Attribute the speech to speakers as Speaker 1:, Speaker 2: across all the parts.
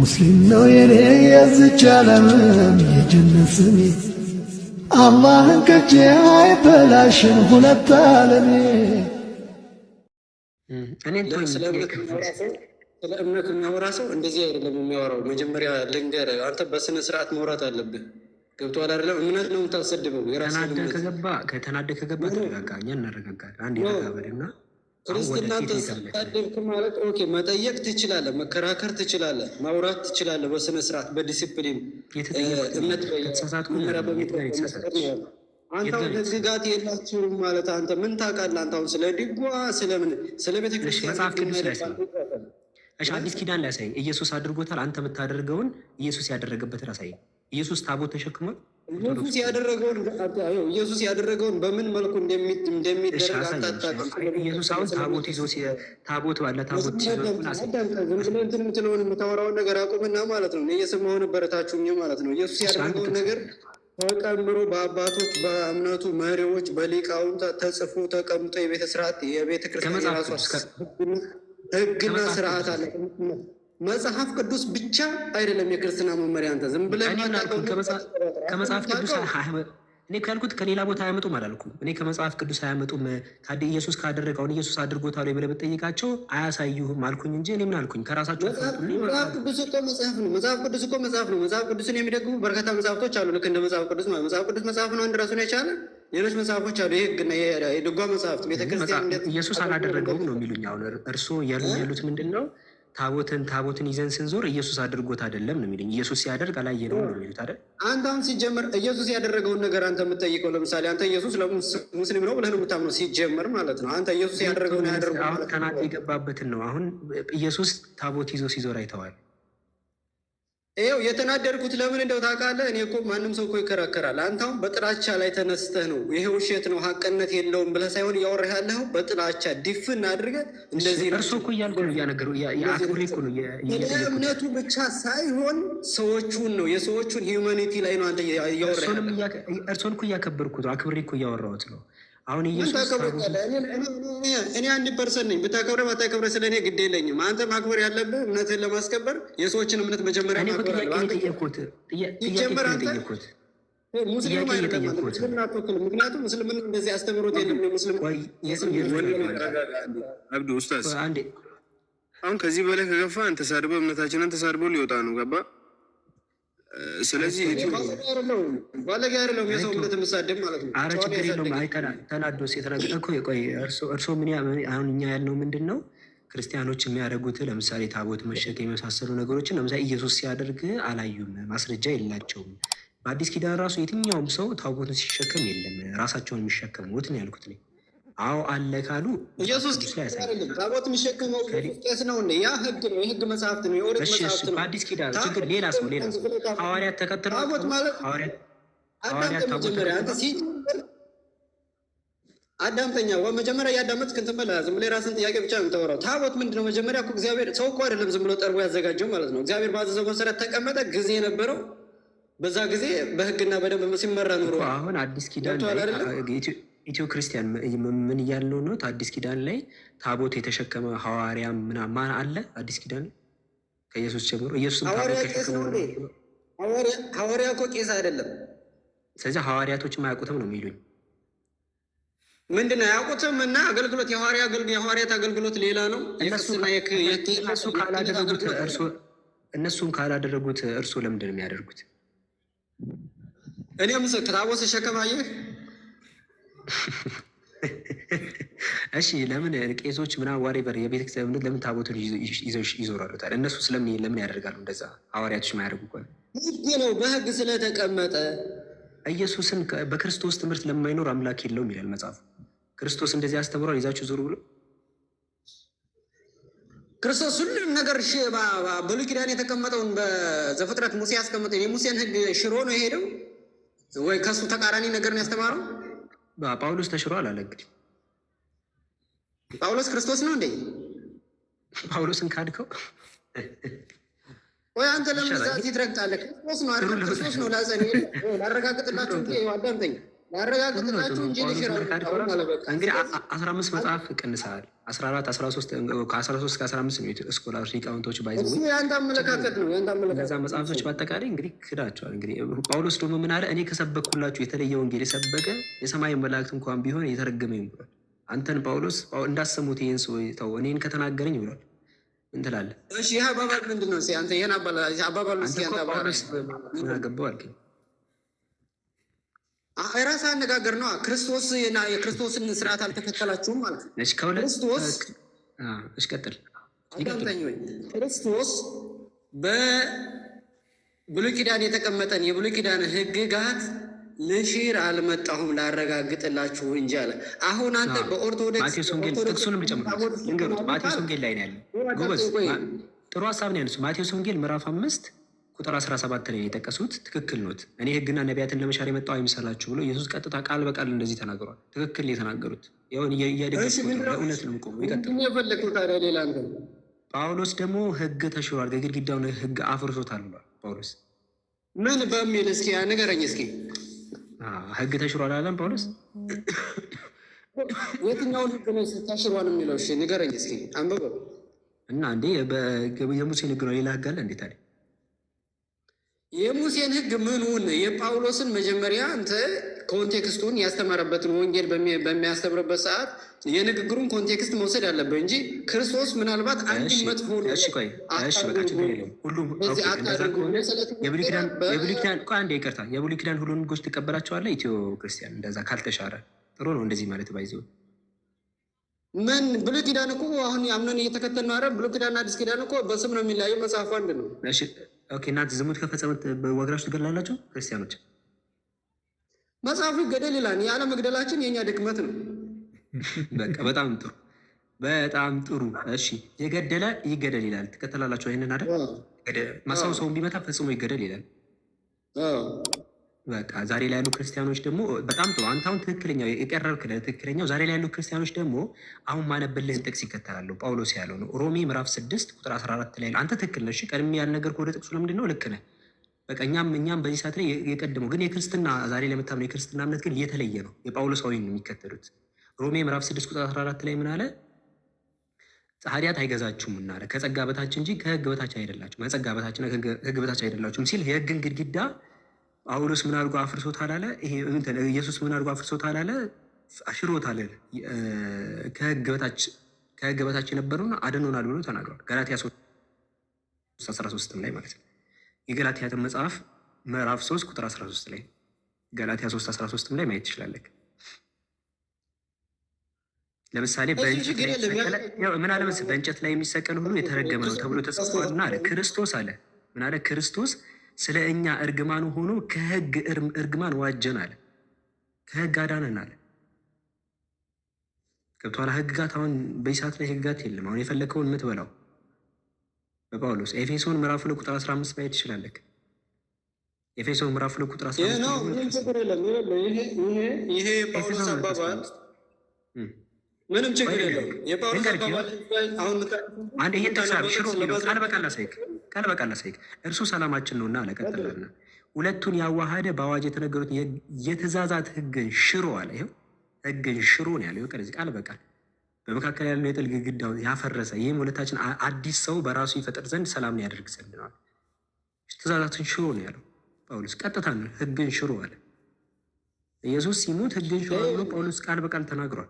Speaker 1: ሙስሊም ነው የኔ የዝች ዓለም የጀነት ስሜ አላህን ከጄ አይበላሽም ሁለት ዓለሜ።
Speaker 2: ስለ እምነት የሚያወራ ሰው እንደዚህ አይደለም የሚያወራው። መጀመሪያ ልንገር፣ አንተ በስነ ስርዓት መውራት አለብህ። ገብቶሃል አይደለም? እምነት ነው የምታሰድበው።
Speaker 3: ከተናደ ከገባ ተረጋጋ፣ እኛ እናረጋጋለን። አንድ የተጋበልና
Speaker 2: ክርስትናን ተሳደብክ ማለት ኦኬ፣ መጠየቅ ትችላለህ፣ መከራከር ትችላለህ፣ ማውራት ትችላለህ በስነ ስርዓት በዲሲፕሊን እምነት አንተ አሁን ህግጋት የላችሁም ማለት አንተ ምን ታውቃለህ? አንተ አሁን ስለ ድጓ ስለምን ስለ ቤተክርስቲያን
Speaker 3: መጽሐፍ ቅዱስ ላይ አዲስ ኪዳን ላይ ያሳይ። ኢየሱስ አድርጎታል። አንተ የምታደርገውን ኢየሱስ ያደረገበትን አሳይ። ኢየሱስ ታቦት ተሸክሟል።
Speaker 2: ኢየሱስ ያደረገውን በምን መልኩ እንደሚደረግ
Speaker 3: ኢየሱስ አሁን ታቦት ይዞ ታቦት ባለ ታቦት
Speaker 2: የምትለውን የምታወራውን ነገር አቁምና ማለት ነው። እየሰማሁ ነበረታችሁኝ ማለት ነው። ኢየሱስ ያደረገውን ነገር ተቀምሮ በአባቶች በእምነቱ መሪዎች በሊቃውንት ተጽፎ ተቀምጦ የቤተ ስርዓት የቤተ ክርስቲያን የራሷ ህግና ስርዓት አለ። መጽሐፍ ቅዱስ ብቻ አይደለም የክርስትና መመሪያ። አንተ ዝም ብለህ
Speaker 3: ከመጽሐፍ ቅዱስ እኔ ካልኩት ከሌላ ቦታ አያመጡም አላልኩም። እኔ ከመጽሐፍ ቅዱስ አያመጡም። ታዲያ ኢየሱስ ካደረገውን ኢየሱስ አድርጎታል ብለህ ብትጠይቃቸው አያሳዩህም አልኩኝ እንጂ እኔ ምን አልኩኝ? ከራሳቸው
Speaker 2: መጽሐፍ ቅዱስ እኮ መጽሐፍ ነው። መጽሐፍ ቅዱስ እኮ መጽሐፍ ነው። መጽሐፍ ቅዱስን የሚደግፉ በርካታ መጽሐፍቶች አሉ። ልክ እንደ መጽሐፍ ቅዱስ ማለት መጽሐፍ ቅዱስ መጽሐፍ ነው አንድ ራሱን የቻለ ሌሎች መጽሐፎች አሉ። የህግና የድጓ መጽሐፍት ቤተክርስቲያን
Speaker 3: ኢየሱስ አላደረገውም ነው የሚሉኝ። አሁን እርስዎ ያሉት ምንድን ነው? ታቦትን ይዘን ስንዞር ኢየሱስ አድርጎት አይደለም ነው የሚሉኝ። ኢየሱስ ሲያደርግ አላየነውም ነው የሚሉት አይደል?
Speaker 2: አንተ አሁን ሲጀመር ኢየሱስ ያደረገውን ነገር አንተ የምትጠይቀው ለምሳሌ አንተ ኢየሱስ ሙስሊም ነው ብለህ ነው የምታምነው ሲጀመር ማለት ነው። አንተ ኢየሱስ ያደረገውን ያደርገው
Speaker 3: አሁን ተናት የገባበትን ነው። አሁን ኢየሱስ ታቦት ይዞ ሲዞር አይተዋል።
Speaker 2: ይኸው የተናደድኩት ለምን እንደው ታውቃለህ? እኔ እኮ ማንም ሰው እኮ ይከራከራል። አንተ አሁን በጥላቻ ላይ ተነስተህ ነው ይሄ ውሸት ነው ሀቅነት የለውም ብለህ ሳይሆን እያወራህ ያለኸው በጥላቻ ዲፍን አድርገህ እንደዚህ ነው።
Speaker 3: እርሱ እኮ እያልኩ ነው እያነገሩ የአክብሬ እኮ ነው
Speaker 2: እምነቱ ብቻ ሳይሆን ሰዎቹን ነው የሰዎቹን ሂውማኒቲ ላይ ነው አንተ እያወራህ ያለኸው።
Speaker 3: እርሱን እኮ እያከበርኩ ነው፣ አክብሬ እኮ እያወራሁት ነው። አሁን
Speaker 2: እኔ 1% ነኝ። ብታከብረ ባታከብረ ስለ እኔ ግድ የለኝም። አንተ ማክበር ያለብህ እምነትን ለማስከበር የሰዎችን እምነት መጀመሪያ ማክበር ምክንያቱም እስልምና እንደዚህ አስተምሮት የለም።
Speaker 4: አብዱ ኡስታዝ አሁን ከዚህ በላይ ከገፋ ተሳድበው እምነታችንን ተሳድበው ሊወጣ ነው። ገባ? ስለዚህ
Speaker 2: ባለጌ አይደለም የሰው እምነት የምሳደብ ማለት ነው።
Speaker 3: ኧረ ችግር የለውም። ተናዶ የተናገረ እኮ ቆይ እርሶ ምን አሁን እኛ ያልነው ምንድን ነው? ክርስቲያኖች የሚያደርጉት ለምሳሌ ታቦት መሸከም የመሳሰሉ ነገሮችን ለምሳሌ ኢየሱስ ሲያደርግ አላዩም፣ ማስረጃ የላቸውም። በአዲስ ኪዳን ራሱ የትኛውም ሰው ታቦትን ሲሸከም የለም፣ ራሳቸውን የሚሸከሙት ነው ያልኩት ነው። አዎ አለ ካሉ
Speaker 2: ኢየሱስ ታቦት የሚሸከመው ቄስ ነው እንዴ? ያ ህግ ነው፣ የህግ መጽሐፍት ነው፣ የኦሪት መጽሐፍት ነው።
Speaker 3: በአዲስ ኪዳን ችግር ሌላ ሰው ሐዋርያት ተከትለው
Speaker 2: ታቦት ማለት አዳምጠኛ መጀመሪያ ያዳመጥክ እንትን በላ። ዝም ብለህ የራስን ጥያቄ ብቻ ነው የምታወራው። ታቦት ምንድን ነው? መጀመሪያ እኮ እግዚአብሔር ሰው እኮ አይደለም ዝም ብሎ ጠርቦ ያዘጋጀው ማለት ነው። እግዚአብሔር ባዘዘው መሰረት ተቀመጠ። ጊዜ ነበረው። በዛ ጊዜ በህግና በደንብ ሲመራ ኑሮ
Speaker 3: አሁን አዲስ ኪዳን ኢትዮ ክርስቲያን ምን እያልነው ነው? አዲስ ኪዳን ላይ ታቦት የተሸከመ ሐዋርያ ማን አለ? አዲስ ኪዳን ከኢየሱስ ጀምሮ ኢየሱስም ታቦት ተሸክሞ
Speaker 2: ሐዋርያ እኮ ቄስ አይደለም።
Speaker 3: ስለዚህ ሐዋርያቶችም አያውቁትም ነው የሚሉኝ።
Speaker 2: ምንድን ነው አያውቁትም? እና አገልግሎት የሐዋርያት አገልግሎት ሌላ ነው።
Speaker 3: እነሱም ካላደረጉት እርሶ ለምንድን ነው የሚያደርጉት?
Speaker 2: እኔ ታቦት ሲሸከም አየህ?
Speaker 3: እሺ ለምን ቄሶች ምናምን ዋሬቨር የቤተክርስቲያን እምነት ለምን ታቦቱን ይዘው ይዞራሉ ታዲያ? እነሱ ለምን ያደርጋሉ እንደዛ? ሐዋርያቶች ማያደርጉ እኮ
Speaker 2: ህግ ነው፣ በህግ ስለተቀመጠ።
Speaker 3: ኢየሱስን በክርስቶስ ትምህርት ለማይኖር አምላክ የለውም ይላል መጽሐፉ። ክርስቶስ እንደዚህ አስተምሯል፣ ይዛችሁ ዞሩ ብሎ
Speaker 2: ክርስቶስ ሁሉም ነገር ብሉይ ኪዳን የተቀመጠውን በዘፍጥረት ሙሴ ያስቀመጠው የሙሴን ህግ ሽሮ ነው የሄደው ወይ ከሱ ተቃራኒ ነገር ነው ያስተማረው?
Speaker 3: ጳውሎስ ተሽሯል አለ። እንግዲህ
Speaker 2: ጳውሎስ ክርስቶስ ነው እንዴ?
Speaker 3: ጳውሎስን ካድከው
Speaker 2: ወይ አንተ ለምን ዛት ትረግጣለህ? ክርስቶስ ነው አይደል? ክርስቶስ ነው። ላረጋግጥላችሁ አዳምጠኝ፣ ያረጋግጥላችሁ እንጂ
Speaker 3: እንግዲህ 15 መጽሐፍ ቀንሰሃል። 14 13 ከ13 ከ15 ነው ስኮላር ሊቃውንቶች ባይዘው
Speaker 2: ያንተ አመለካከት ነው።
Speaker 3: እነዛ መጽሐፎች በአጠቃላይ እንግዲህ ክዳቸዋል። እንግዲህ ጳውሎስ ደግሞ ምን አለ? እኔ ከሰበኩላችሁ የተለየ ወንጌል የሰበከ የሰማይ መላእክት እንኳን ቢሆን የተረገመኝ ብሏል። አንተን ጳውሎስ እንዳሰሙት ይህን ሰው ተው እኔን ከተናገረኝ ብሏል። ምን ትላለህ?
Speaker 2: እሺ ይህ አባባል ምንድን ነው? አንተ ይህን አባባል
Speaker 3: ጳውሎስ ምን አገባው አልከኝ?
Speaker 2: የራስህ አነጋገር ነው። ክርስቶስ የክርስቶስን ስርዓት አልተከተላችሁም ማለት ነው። ክርስቶስ ክርስቶስ በብሉይ ኪዳን የተቀመጠን የብሉይ ኪዳን ሕግጋት ልሽር አልመጣሁም ላረጋግጥላችሁ እንጂ አለ። አሁን አንተ በኦርቶዶክስ
Speaker 3: ማቴዎስ ወንጌል ጥቅሱንም ልጨምሩት ልንገሩት። ማቴዎስ ወንጌል ላይ ነው ያለው። ጎበዝ ጥሩ ሀሳብ ነው ያነሱ። ማቴዎስ ወንጌል ምዕራፍ 5 ቁጥር 17 ላይ የጠቀሱት ትክክል ኖት። እኔ ሕግና ነቢያትን ለመሻር የመጣው አይምሰላችሁ ብሎ ኢየሱስ ቀጥታ ቃል በቃል እንደዚህ ተናግሯል። ትክክል የተናገሩት ሆን እያደገሱ ለእውነት ነው ቆሙ። ይቀጥል። ጳውሎስ ደግሞ ሕግ ተሽሯል፣ ግድግዳውን ሕግ አፍርሶታል ብሏል። ጳውሎስ
Speaker 2: ምን በሚል እስኪ ንገረኝ እስኪ
Speaker 3: ሕግ ተሽሯል አለም ጳውሎስ?
Speaker 2: የትኛውን ሕግ ነው ተሽሯል የሚለው? እሺ ንገረኝ እስኪ አንብበው
Speaker 3: እና እንዴ የሙሴን ሕግ ነው ሌላ ሕግ አለ እንዴ ታዲያ?
Speaker 2: የሙሴን ሕግ ምኑን? የጳውሎስን መጀመሪያ አንተ ኮንቴክስቱን ያስተማረበትን ወንጌል በሚያስተምርበት ሰዓት የንግግሩን ኮንቴክስት መውሰድ አለበት እንጂ ክርስቶስ ምናልባት አንድ መጥፎ
Speaker 3: የብሉይ ኪዳን ሁሉን ሕጎች ትቀበላቸዋለህ? ኢትዮ ክርስቲያን እንደዛ ካልተሻረ ጥሩ ነው እንደዚህ ማለት ባይዘው
Speaker 2: ምን ብሉይ ኪዳን እኮ አሁን አምነን እየተከተልን ነው። ብሉይ ኪዳንና አዲስ ኪዳን እኮ በስም ነው የሚለያየው። መጽሐፉ አንድ ነው።
Speaker 3: እናንተ ዝሙት ከፈጸሙት ወግራችሁ ትገድላላችሁ ክርስቲያኖች።
Speaker 2: መጽሐፉ ይገደል ይላል። ያለ መግደላችን የእኛ ድክመት ነው።
Speaker 3: በቃ በጣም ጥሩ በጣም ጥሩ። እሺ የገደለ ይገደል ይላል። ትከተላላችሁ ይህንን አይደል? ሰው ቢመታ ፈጽሞ ይገደል ይላል። በቃ ዛሬ ላይ ያሉ ክርስቲያኖች ደግሞ በጣም ጥሩ። አንተ አሁን ትክክለኛው የቀረብክ ትክክለኛው ዛሬ ላይ ያሉ ክርስቲያኖች ደግሞ አሁን ማነብልህን ጥቅስ ይከተላሉ። ጳውሎስ ያለው ነው ሮሜ ምዕራፍ 6 ቁጥር 14 ላይ አንተ ትክክል ነህ። ቀድሜ ያልነገርኩህ ወደ ጥቅሱ ለምንድን ነው? ልክ ነህ። በቃ እኛም በዚህ ሰዓት ላይ የቀድመው ግን የክርስትና ዛሬ ላይ የምታምነው የክርስትና እምነት ግን የተለየ ነው። የጳውሎሳዊ ነው የሚከተሉት። ሮሜ ምዕራፍ 6 ቁጥር 14 ላይ ምን አለ? ኃጢአት አይገዛችሁም እና አለ ከጸጋ በታች እንጂ ከሕግ በታች አይደላችሁም። ከጸጋ በታችና ከሕግ በታች አይደላችሁም ሲል የሕግን ግድግዳ ጳውሎስ ምን አድርጎ አፍርሶታል አለ? ኢየሱስ ምን አድርጎ አፍርሶታል አለ? አሽሮታል። ከሕግ በታች የነበረውን አድኖናል ብሎ ተናግሯል። ገላትያ 3:13 ላይ ማለት ነው። የገላትያ መጽሐፍ ምዕራፍ 3 ቁጥር 13 ላይ ገላትያ 3:13 ላይ ማየት ትችላለህ። ለምሳሌ ምን አለ መሰለህ? በእንጨት ላይ የሚሰቀል ሁሉ የተረገመ ነው ተብሎ ተጽፏልና አለ። ክርስቶስ አለ ምን አለ? ክርስቶስ ስለ እኛ እርግማኑ ሆኖ ከሕግ እርግማን ዋጀን አለ። ከሕግ አዳነን አለ። ገብቶሃል? ሕግጋት አሁን በዚህ ሰዓት ላይ ሕግጋት የለም። አሁን የፈለግከውን የምትበላው በጳውሎስ ኤፌሶን ምዕራፍ 2 ቁጥር 15 ማየት ትችላለህ። ኤፌሶን ምዕራፍ 2 ቁጥር 15
Speaker 2: ይሄ የጳውሎስ አባባል ምንም ችግር የለም። የጳውሎስ አባባል አሁን
Speaker 3: አንድ ይሄን ተሳብ ሽሮ የሚለው ቃል በቃል ላሳይክ እርሱ ሰላማችን ነውና አለ። ቀጥልና ሁለቱን ያዋሃደ በአዋጅ የተነገሩት የትእዛዛት ሕግን ሽሮ አለ። ይኸው ሕግን ሽሮ ነው ያለው። ከዚህ ቃል በቃል በመካከል ያለው የጥል ግድግዳውን ያፈረሰ ይህም ሁለታችን አዲስ ሰው በራሱ ይፈጠር ዘንድ ሰላምን ያደርግ ዘንድ ነው። ትእዛዛትን ሽሮ ነው ያለው ጳውሎስ። ቀጥታ ነው ሕግን ሽሮ አለ። ኢየሱስ ሲሞት ሕግን ሽሮ ብሎ ጳውሎስ ቃል በቃል ተናግሯል።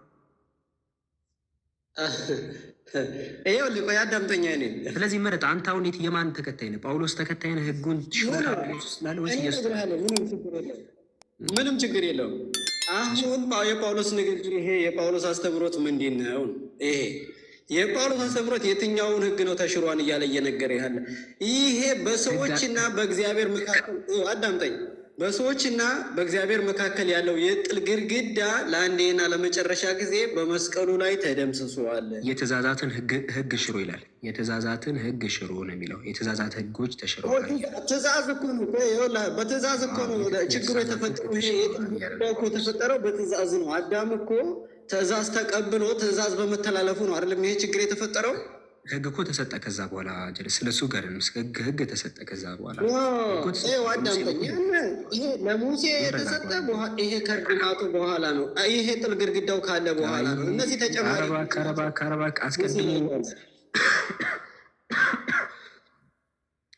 Speaker 2: ይኸው ቆይ አዳምጠኛ እኔ።
Speaker 3: ስለዚህ መረጥ አንተ አሁን የማን ተከታይ ነህ? ጳውሎስ ተከታይ ነህ? ሕጉን ሽሮ ስላለ ወይስ ኢየሱስ?
Speaker 2: ምንም ችግር የለውም። አሁን የጳውሎስ ንግግር ይሄ የጳውሎስ አስተምሮት ምንድን ነው? ይሄ የጳውሎስ አስተምሮት የትኛውን ሕግ ነው ተሽሯን እያለ እየነገረ ያለ? ይሄ በሰዎችና በእግዚአብሔር መካከል አዳምጠኝ፣ በሰዎችና በእግዚአብሔር መካከል ያለው የጥል ግድግዳ ለአንዴና ለመጨረሻ ጊዜ በመስቀሉ ላይ ተደምስሷል።
Speaker 3: የትእዛዛትን ሕግ ሽሮ ይላል። የትእዛዛትን ሕግ ሽሮ ነው የሚለው። የትእዛዛት ሕጎች ተሽረዋል።
Speaker 2: ትእዛዝ እኮ ነው። በትእዛዝ እኮ ነው ችግሩ የተፈጠረው። ይሄ እኮ የተፈጠረው በትእዛዝ ነው። አዳም እኮ ትእዛዝ ተቀብሎ ትእዛዝ በመተላለፉ ነው አይደለም ይሄ ችግር የተፈጠረው።
Speaker 3: ህግ እኮ ተሰጠ። ከዛ በኋላ ስለሱ ጋር ህግ ተሰጠ። ከዛ በኋላ
Speaker 2: አዳምጠኝ። ይሄ ለሙሴ የተሰጠ ይሄ ከእርግማቱ በኋላ ነው። ይሄ ጥል ግድግዳው ካለ በኋላ ነው። እነዚህ ተጨማሪ
Speaker 3: ከረባክ አስቀድሞ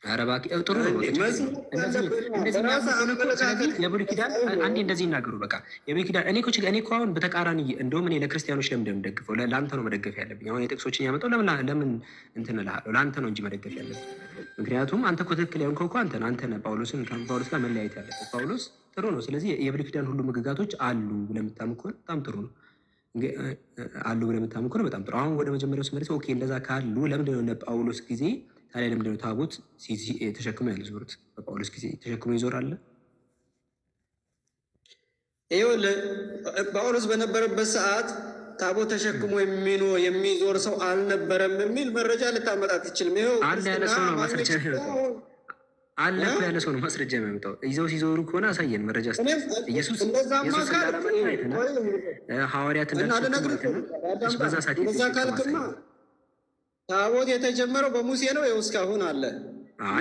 Speaker 3: አረባክ ጥሩ ነው። የብሉይ ኪዳን አንዴ እንደዚህ ይናገሩ። በቃ የብሉይ ኪዳን እኔ እኮ አሁን በተቃራኒ እንደውም እኔ ለክርስቲያኖች ለምን እንደምደግፈው ለአንተ ነው መደገፍ ያለብኝ። አሁን የጥቅሶችን ያመጣው ለምን እንትን እልሃለሁ፣ ለአንተ ነው እንጂ መደገፍ ያለብኝ። ምክንያቱም አንተ እኮ ትክክል ያልከው እኮ አንተ ነህ ጳውሎስን ከጳውሎስ ጋር መለያየት ያለበት። ጳውሎስ ጥሩ ነው። ስለዚህ የብሉይ ኪዳን ሁሉ ምግጋቶች አሉ ብለህ የምታምን ከሆነ በጣም ጥሩ ነው። አሉ ብለህ የምታምን ከሆነ በጣም ጥሩ። አሁን ወደ መጀመሪያው ስመለስ ኦኬ፣ እንደዛ ካሉ ለምንድን ነው እነ ጳውሎስ ጊዜ ታዲያ ለምንድን ነው ታቦት ተሸክሞ ያልዞሩት? በጳውሎስ ጊዜ ተሸክሞ ይዞራል።
Speaker 2: ይኸውልህ ጳውሎስ በነበረበት ሰዓት ታቦት ተሸክሞ የሚዞር ሰው አልነበረም የሚል መረጃ ልታመጣ አትችልም።
Speaker 3: አለ ያለ ሰው ነው ማስረጃ አለ ያለ ሰው ነው ማስረጃ የሚያመጣው። ይዘው ሲዞሩ ከሆነ አሳየን መረጃ። ኢየሱስ ሐዋርያት በዛ ሰዓት ታቦት የተጀመረው በሙሴ ነው። ይኸው እስካሁን አለ።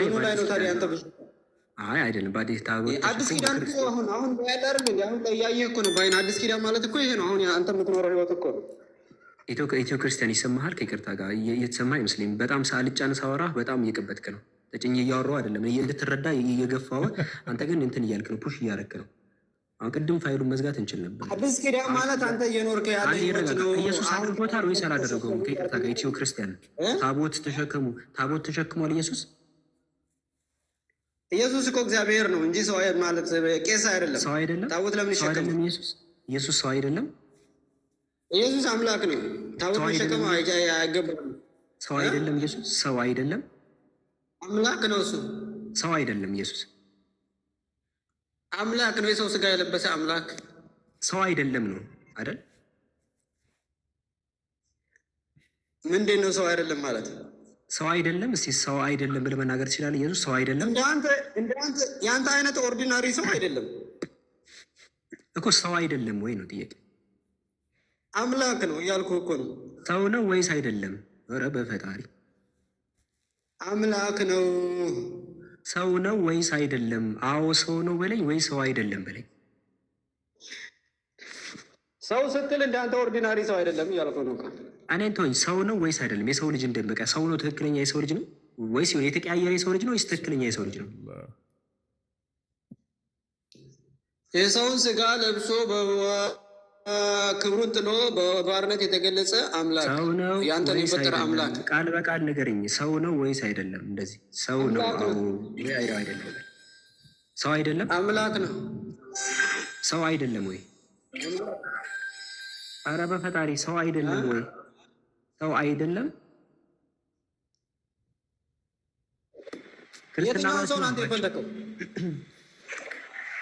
Speaker 3: ምኑ ላይ ነው ታዲያ አንተ? አይ አይደለም፣ በአዲስ ታቦት
Speaker 2: አዲስ ኪዳን እኮ አሁን ያለ አይደል እንዴ? አሁን እያየህ እኮ ነው በዓይን። አዲስ ኪዳን ማለት እኮ ይሄ ነው። አሁን አንተ የምትኖረው ህይወት እኮ ነው።
Speaker 3: ኢትዮ ክርስቲያን ይሰማሃል? ከይቅርታ ጋር እየተሰማ አይመስለኝም። በጣም ሳልጫን ሳወራህ በጣም እየቀበጥክ ነው። ተጭኝ እያወራሁ አይደለም፣ እንድትረዳ እየገፋሁ። አንተ ግን እንትን እያልክ ነው፣ ፑሽ እያደረክ ነው። አሁን ቅድም ፋይሉን መዝጋት እንችል ነበር።
Speaker 2: አዲስ ኪዳን ማለት አንተ እየኖርከ ያለ ነው።
Speaker 3: ኢየሱስ አድርጎታል ወይስ አላደረገውም? ከይቅርታ ጋር ኢትዮ ክርስቲያን ታቦት ተሸክሟል ኢየሱስ?
Speaker 2: ኢየሱስ እኮ እግዚአብሔር ነው እንጂ ሰው ማለት ቄስ አይደለም።
Speaker 3: ሰው አይደለም።
Speaker 2: ታቦት ለምን ይሸከም?
Speaker 3: ኢየሱስ ሰው አይደለም።
Speaker 2: ኢየሱስ አምላክ ነው። ታቦት መሸከም አይገባም።
Speaker 3: ሰው አይደለም ኢየሱስ። ሰው አይደለም።
Speaker 2: አምላክ ነው እሱ።
Speaker 3: ሰው አይደለም ኢየሱስ።
Speaker 2: አምላክ ነው። የሰው ስጋ የለበሰ አምላክ።
Speaker 3: ሰው አይደለም ነው አይደል?
Speaker 2: ምንድን ነው ሰው አይደለም ማለት?
Speaker 3: ሰው አይደለም። እስቲ ሰው አይደለም ብለህ መናገር ትችላለህ? ኢየሱስ ሰው አይደለም።
Speaker 2: የአንተ አይነት ኦርዲናሪ ሰው አይደለም
Speaker 3: እኮ። ሰው አይደለም ወይ ነው ጥያቄ።
Speaker 2: አምላክ ነው እያልኩህ እኮ ነው።
Speaker 3: ሰው ነው ወይስ አይደለም? ኧረ በፈጣሪ
Speaker 2: አምላክ ነው።
Speaker 3: ሰው ነው ወይስ አይደለም? አዎ ሰው ነው በለኝ ወይ ሰው አይደለም በለኝ።
Speaker 2: ሰው ስትል እንዳንተ ኦርዲናሪ ሰው አይደለም እያልኩ ነው።
Speaker 3: እኔን ተወኝ። ሰው ነው ወይስ አይደለም? የሰው ልጅ እንደበቀ ሰው ነው። ትክክለኛ የሰው ልጅ ነው ወይስ የተቀያየረ የሰው ልጅ ነው ወይስ ትክክለኛ የሰው ልጅ ነው?
Speaker 2: የሰውን ስጋ ለብሶ ክብሩን ጥሎ በባርነት የተገለጸ አምላክ
Speaker 3: ሰው ነው።
Speaker 2: ያንተን የፈጠረ አምላክ
Speaker 3: ቃል በቃል ንገረኝ። ሰው ነው ወይስ አይደለም? እንደዚህ ሰው ነው አይደለም? ሰው አይደለም።
Speaker 2: አምላክ ነው።
Speaker 3: ሰው አይደለም ወይ? አረ በፈጣሪ ሰው አይደለም ወይ? ሰው አይደለም።
Speaker 2: የትኛው ሰው ነው አንተ የፈለከው?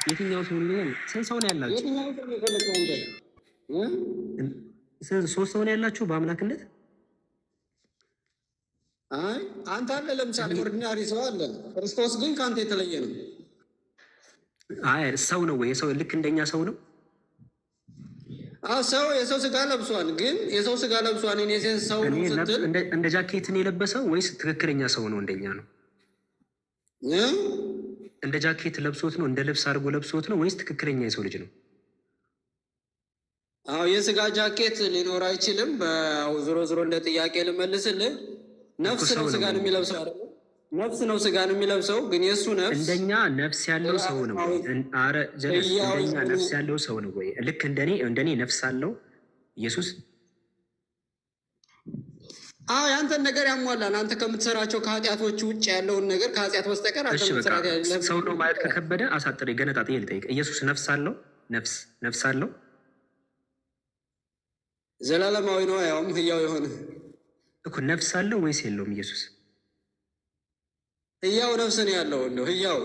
Speaker 3: የትኛው ሰው ነው? ስንት ሰው ነው ያላችሁ?
Speaker 2: የትኛው ሰው ነው የፈለከው አንተ?
Speaker 3: ሶስት ሰው ነው ያላችሁ በአምላክነት?
Speaker 2: አይ አንተ አለ ለምሳሌ ኦርዲናሪ ሰው አለ። ክርስቶስ ግን ከአንተ የተለየ ነው።
Speaker 3: አይ ሰው ነው ወይ? ሰው ልክ እንደኛ ሰው ነው?
Speaker 2: ሰው የሰው ስጋ ለብሷል። ግን የሰው ስጋ ለብሷል እኔ ሰው ነው ስትል
Speaker 3: እንደ ጃኬትን የለበሰው ወይስ ትክክለኛ ሰው ነው? እንደኛ ነው? እንደ ጃኬት ለብሶት ነው? እንደ ልብስ አድርጎ ለብሶት ነው ወይስ ትክክለኛ የሰው ልጅ ነው?
Speaker 2: አዎ የስጋ ጃኬት ሊኖር አይችልም። ዞሮ ዞሮ እንደ ጥያቄ ልመልስልህ፣ ነፍስ ነው ስጋን የሚለብሰው አይደለም? ነፍስ ነው ስጋን የሚለብሰው። ግን የእሱ ነፍስ
Speaker 3: እንደኛ ነፍስ ያለው ሰው ነው ወይ? አረ ጀለስ እንደኛ ነፍስ ያለው ሰው ነው ወይ? ልክ እንደኔ ነፍስ አለው ኢየሱስ?
Speaker 2: አዎ ያንተን ነገር ያሟላል። አንተ ከምትሰራቸው ከኃጢአቶች ውጭ ያለውን ነገር ከኃጢአት በስተቀር
Speaker 3: ሰው ነው ማለት ከከበደ አሳጥሬ ገነጣጥዬ ልጠይቅ። ኢየሱስ ነፍስ አለው? ነፍስ አለው?
Speaker 2: ዘላለማዊ ነው። ያውም ህያው የሆነ
Speaker 3: እኮ ነፍስ አለው ወይስ የለውም ኢየሱስ?
Speaker 2: ህያው ነፍስ ነው ያለው። እንደው ህያው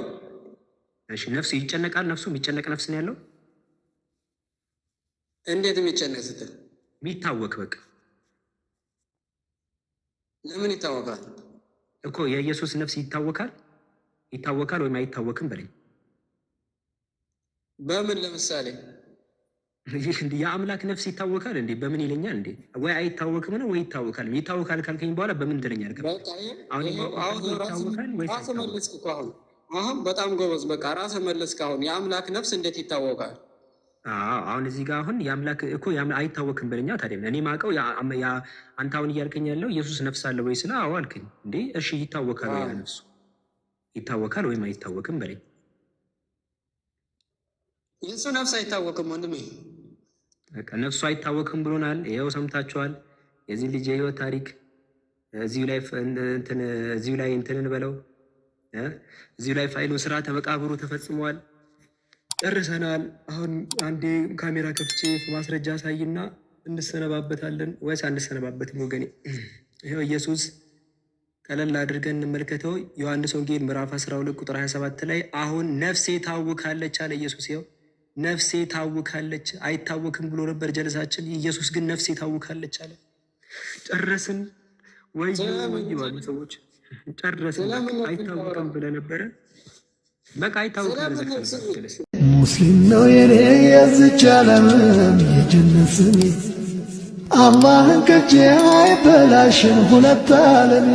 Speaker 3: እሺ፣ ነፍሱ ይጨነቃል? ነፍሱ የሚጨነቅ ነፍስ ነው ያለው?
Speaker 2: እንዴት የሚጨነቅ ስትል?
Speaker 3: የሚታወክ በቃ።
Speaker 2: ለምን ይታወቃል
Speaker 3: እኮ? የኢየሱስ ነፍስ ይታወካል ወይም አይታወክም በለኝ።
Speaker 2: በምን ለምሳሌ
Speaker 3: የአምላክ ነፍስ ይታወካል እንዴ? በምን ይለኛል እንዴ? ወይ አይታወክም ነው ወይ ይታወካል። ይታወካል ካልከኝ በኋላ በምን ትለኛል?
Speaker 2: አሁን በጣም ጎበዝ። በቃ ራስህ መለስክ። አሁን የአምላክ ነፍስ እንዴት ይታወቃል?
Speaker 3: አሁን እዚህ ጋር አሁን የአምላክ እኮ አይታወክም በለኛ። ታዲያ እኔ ማውቀው አንተ አሁን እያልከኝ ያለው ኢየሱስ ነፍስ አለ ወይ ስለ አዎ አልከኝ እንዴ? እሺ ይታወካል ወይ? ነፍሱ ይታወካል ወይም አይታወክም በለኝ።
Speaker 2: የእሱ ነፍስ አይታወክም ወንድሜ።
Speaker 3: በቃ ነፍሱ አይታወክም ብሎናል። ይኸው ሰምታችኋል። የዚህ ልጅ የህይወት ታሪክ እዚሁ ላይ እንትን እንበለው። እዚሁ ላይ ፋይሉ ስርዓተ መቃብሩ ተፈጽሟል። ጨርሰናል። አሁን አንዴ ካሜራ ከፍቼ ማስረጃ ሳይና እንሰነባበታለን ወይስ አንሰነባበትም? ወገኔ ይኸው ኢየሱስ ቀለል አድርገን እንመልከተው። ዮሐንስ ወንጌል ምዕራፍ 12 ቁጥር 27 ላይ አሁን ነፍሴ ታውካለች አለ ኢየሱስ። ይኸው ነፍሴ ታውካለች። አይታወክም ብሎ ነበር ጀለሳችን። ኢየሱስ ግን ነፍሴ ታውካለች አለ። ጨረስን ወይ ይባሉ ሰዎች። ጨረስን። አይታወቅም ብለ ነበረ። በቃ አይታወቅም።
Speaker 1: ሙስሊም ነው የኔ የዝች ዓለምም የጀነት ስሜ አላህን ከጄ አይበላሽም ሁለት ዓለሜ